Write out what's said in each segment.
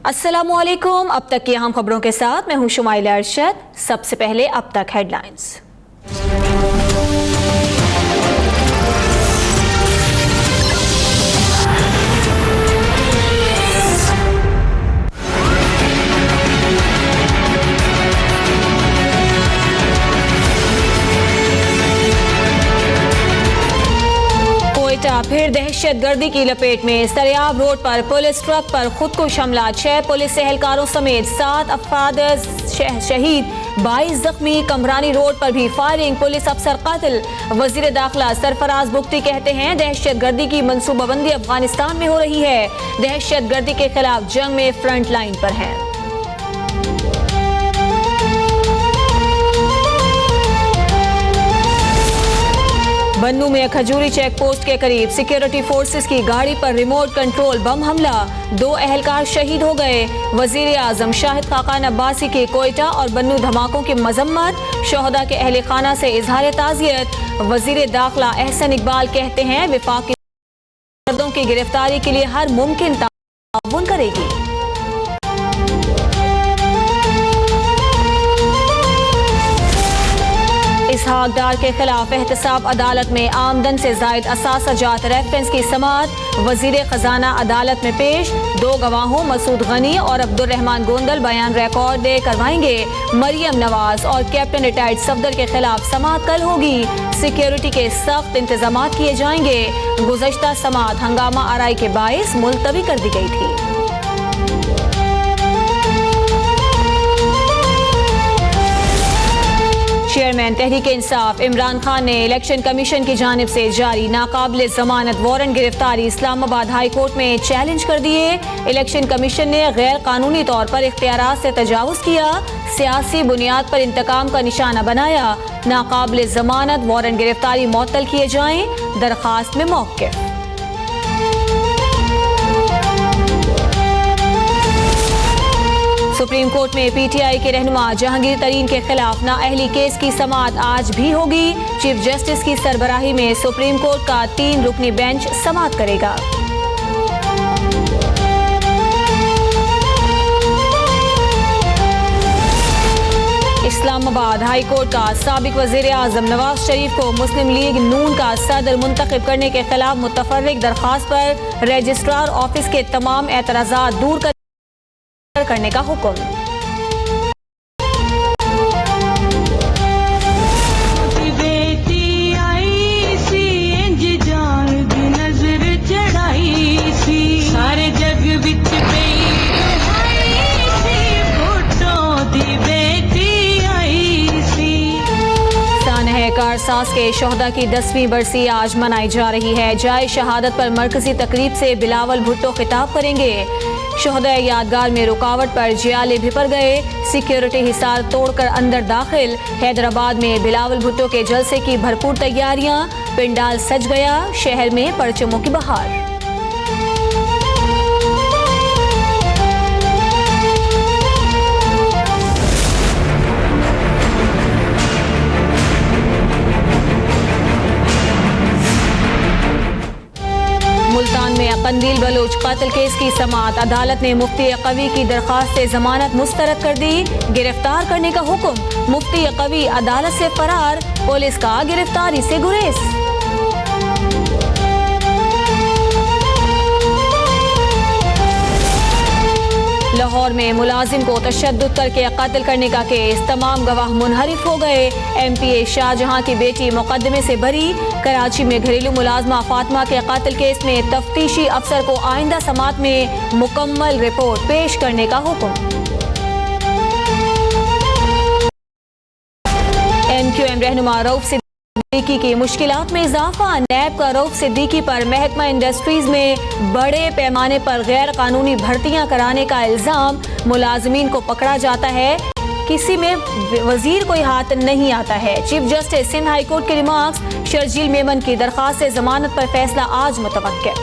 अस्सलामुअलैकुम। अब तक की अहम खबरों के साथ मैं हूं शुमाइला अरशद। सबसे पहले अब तक हेडलाइंस। फिर दहशतगर्दी की लपेट में, सरियाब रोड पर पुलिस ट्रक पर खुदकुश हमला, 6 पुलिस एहलकारों समेत 7 अफराद शहीद, 22 जख्मी। कमरानी रोड पर भी फायरिंग, पुलिस अफसर कातिल। वजीर दाखिला सरफराज बुख्ती कहते हैं दहशतगर्दी की मंसूबाबंदी अफगानिस्तान में हो रही है, दहशतगर्दी के खिलाफ जंग में फ्रंट लाइन पर है। बन्नू में खजूरी चेक पोस्ट के करीब सिक्योरिटी फोर्सेस की गाड़ी पर रिमोट कंट्रोल बम हमला, 2 एहलकार शहीद हो गए। वजीर आजम शाहिद खाकान अब्बासी के कोयटा और बन्नू धमाकों की मजम्मत, शोहदा के अहले खाना से इजहार ताज़ियत। वजीर दाखिला एहसन इकबाल कहते हैं विफाकी मर्दों की गिरफ्तारी के लिए हर मुमकिन ताउन करेगी। इसहाक डार के खिलाफ एहतसाब अदालत में, आमदन से जायद असासाजात रेफरेंस की समाअत, वजीर खजाना अदालत में पेश। 2 गवाहों मसूद गनी और अब्दुर्रहमान गोंदल बयान रिकॉर्ड दे करवाएंगे। मरियम नवाज और कैप्टन रिटायर्ड सफदर के खिलाफ समाअत कल होगी। सिक्योरिटी के सख्त इंतजाम किए जाएंगे। गुज़श्ता समाअत हंगामा आराई के बाइस मुलतवी कर दी गई थी। चेयरमैन तहरीक इंसाफ इमरान खान ने इलेक्शन कमीशन की जानिब से जारी नाकाबिल जमानत वारंट गिरफ्तारी इस्लामाबाद हाई कोर्ट में चैलेंज कर दिए। इलेक्शन कमीशन ने गैर कानूनी तौर पर इख्तियारात से तजावुज़ किया, सियासी बुनियाद पर इंतकाम का निशाना बनाया। नाकाबिल जमानत वारंट गिरफ्तारी मुअत्तल किए जाएं, दरखास्त में मौक़िफ़। सुप्रीम कोर्ट में पीटीआई के रहनुमा जहांगीर तरीन के खिलाफ नाअहली केस की समाअत आज भी होगी। चीफ जस्टिस की सरबराही में सुप्रीम कोर्ट का 3 रुकनी बेंच समाअत करेगा। इस्लामाबाद हाई कोर्ट का साबिक वजीर आजम नवाज शरीफ को मुस्लिम लीग नून का सदर मुंतखब करने के खिलाफ मुतफर्रिक दरखास्त पर रजिस्ट्रार ऑफिस के तमाम एतराज़ात दूर करने का हुक्म। सारे जग विच कारसास के शोहदा की 10वीं बरसी आज मनाई जा रही है। जाए शहादत पर मरकजी तकरीब से बिलावल भुट्टो खिताब करेंगे। शोहदा यादगार में रुकावट पर जियाले भिपर गए, सिक्योरिटी हिसार तोड़कर अंदर दाखिल। हैदराबाद में बिलावल भुट्टो के जलसे की भरपूर तैयारियां, पिंडाल सज गया, शहर में परचमों की बहार। मुल्तान में कंदील बलोच कत्ल केस की समाअत, अदालत ने मुफ्ती अकवी की दरखास्त से जमानत मुस्तरद कर दी, गिरफ्तार करने का हुक्म। मुफ्ती अकवी अदालत से फरार, पुलिस का गिरफ्तारी से गुरेज। लाहौर में मुलाजिम को तशद्दुद करके कत्ल करने का केस, तमाम गवाह मुनहरिफ हो गए। एमपीए शाहजहां की बेटी मुकदमे से बरी। कराची में घरेलू मुलाजमा फातिमा के कत्ल केस में तफ्तीशी अफसर को आइंदा समाअत में मुकम्मल रिपोर्ट पेश करने का हुक्म। एमक्यूएम रहनुमा रऊफ सिद्दीकी की मुश्किलात में इजाफा, नैब का रऊफ सिद्दीकी पर महकमा इंडस्ट्रीज में बड़े पैमाने पर गैर कानूनी भर्तियां कराने का इल्जाम। मुलाजमीन को पकड़ा जाता है, किसी में वजीर कोई हाथ नहीं आता है। Chief justice Sindh high court के रिमार्क्स, शर्जील मेमन की दरखास्त से जमानत पर फैसला आज मुतवक्किल।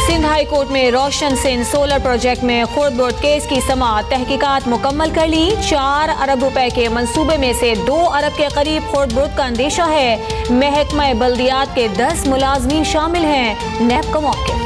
सिंध हाई हाई कोर्ट में रोशन सिंह सोलर प्रोजेक्ट में खुर्द-बुर्द केस की समाअत तहकीकात मुकम्मल कर ली। 4 अरब रुपए के मंसूबे में से 2 अरब के करीब खुर्द-बुर्द का अंदेशा है। महकमा बल्दियात के 10 मुलाजमीन शामिल हैं। नैब का मौक़िफ़।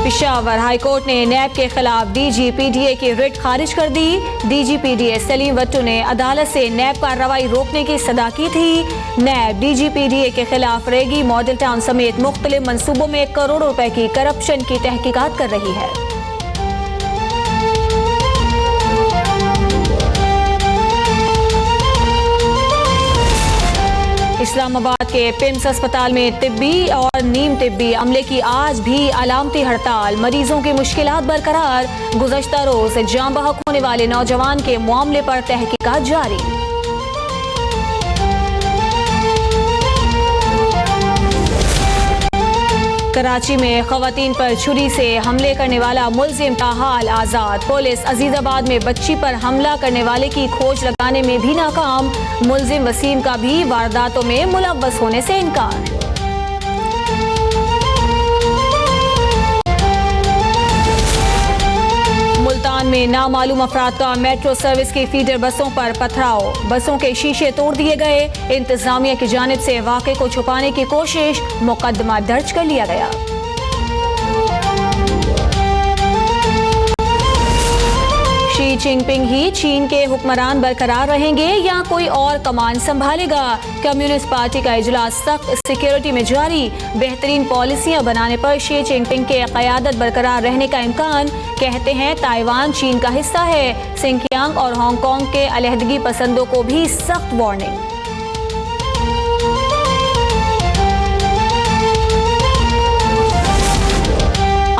पेशावर हाई कोर्ट ने नैब के खिलाफ DGPDA की रिट खारिज कर दी। DGPDA सलीम वट्टू ने अदालत से नैब कार्रवाई रोकने की सदा की थी। नैब DGPDA के खिलाफ रेगी मॉडल टाउन समेत मुख्तलिफ मंसूबों में करोड़ों रुपए की करप्शन की तहकीकात कर रही है। इस्लामाबाद के पिम्स अस्पताल में तिब्बी और नीम तिब्बी अमले की आज भी अलामती हड़ताल। मरीजों की मुश्किलात बरकरार। गुज़श्ता रोज जान बहक होने वाले नौजवान के मामले पर तहकीकात जारी। कराची में खवातीन पर छुरी से हमले करने वाला मुलजिम ताहाल आजाद। पुलिस अजीजाबाद में बच्ची पर हमला करने वाले की खोज लगाने में भी नाकाम। मुलजिम वसीम का भी वारदातों में मुलव्वस होने से इनकार। मुल्तान में नामालूम अफराद का मेट्रो सर्विस की फीडर बसों पर पथराव। बसों के शीशे तोड़ दिए गए। इंतजामिया की जानिब से वाक़े को छुपाने की कोशिश। मुकदमा दर्ज कर लिया गया। शी जिनपिंग ही चीन के हुक्मरान बरकरार रहेंगे या कोई और कमान संभालेगा? कम्युनिस्ट पार्टी का इजलास सख्त सिक्योरिटी में जारी। बेहतरीन पॉलिसियां बनाने पर शी जिनपिंग के क़यादत बरकरार रहने का इम्कान। कहते हैं ताइवान चीन का हिस्सा है। सिंकियांग और हांगकांग के अलहदगी पसंदों को भी सख्त वार्निंग।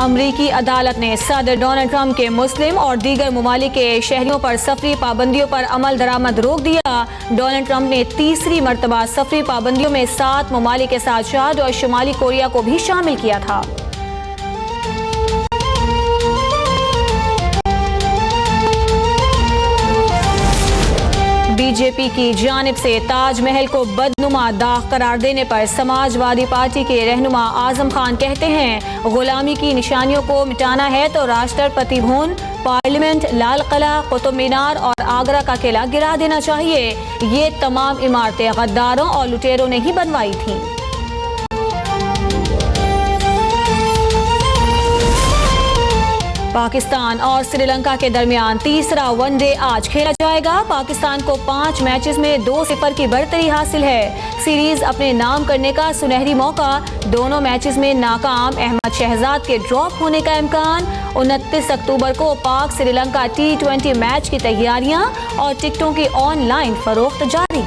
अमरीकी अदालत ने सदर डोनाल्ड ट्रंप के मुस्लिम और दीगर ममालिक के शहरियों पर सफरी पाबंदियों पर अमल दरामद रोक दिया। डोनाल्ड ट्रंप ने तीसरी मरतबा सफरी पाबंदियों में 7 ममालिक के साथ चाद और शुमाली कोरिया को भी शामिल किया था। बीजेपी की जानिब से ताजमहल को बदनुमा दाग करार देने पर समाजवादी पार्टी के रहनुमा आजम खान कहते हैं गुलामी की निशानियों को मिटाना है तो राष्ट्रपति भवन, पार्लियामेंट, लाल किला, कुतुब मीनार और आगरा का किला गिरा देना चाहिए। ये तमाम इमारतें गद्दारों और लुटेरों ने ही बनवाई थीं। पाकिस्तान और श्रीलंका के दरमियान तीसरा वनडे आज खेला जाएगा। पाकिस्तान को 5 मैचेस में 2-0 की बढ़तरी हासिल है। सीरीज अपने नाम करने का सुनहरी मौका। दोनों मैचेस में नाकाम अहमद शहजाद के ड्रॉप होने का इम्कान। 29 अक्टूबर को पाक श्रीलंका T20 मैच की तैयारियां और टिकटों की ऑनलाइन फरोख्त जारी।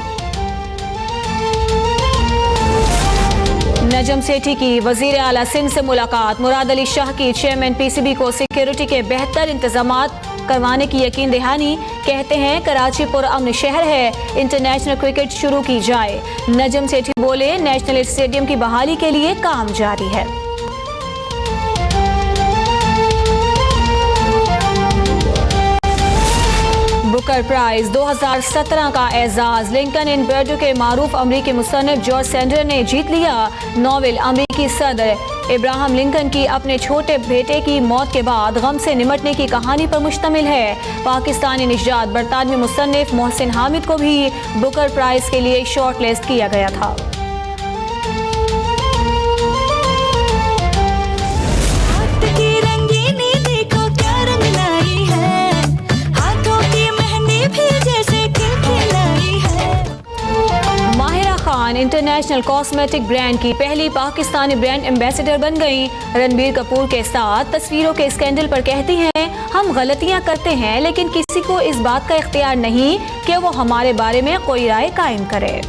नजम सेठी की वजीर आला सिंध से मुलाकात। मुराद अली शाह की चेयरमैन PCB को सिक्योरिटी के बेहतर इंतजामात करवाने की यकीन दहानी। कहते हैं कराची पुरअमन शहर है, इंटरनेशनल क्रिकेट शुरू की जाए। नजम सेठी बोले नेशनल स्टेडियम की बहाली के लिए काम जारी है। बुकर प्राइज 2017 का एजाज लिंकन इन बर्डू के मारूफ अमरीकी मुसन्निफ जॉर्ज सैंडर ने जीत लिया। नॉवेल अमरीकी सदर इब्राहिम लिंकन की अपने छोटे बेटे की मौत के बाद गम से निमटने की कहानी पर मुश्तमिल है। पाकिस्तानी निजात बरतानवी मुसन्निफ मोहसिन हामिद को भी बुकर प्राइज के लिए शॉर्ट लिस्ट किया गया था। इंटरनेशनल कॉस्मेटिक ब्रांड की पहली पाकिस्तानी ब्रांड एम्बेसडर बन गई। रणबीर कपूर के साथ तस्वीरों के स्कैंडल पर कहती हैं हम गलतियां करते हैं लेकिन किसी को इस बात का इख्तियार नहीं कि वो हमारे बारे में कोई राय कायम करे।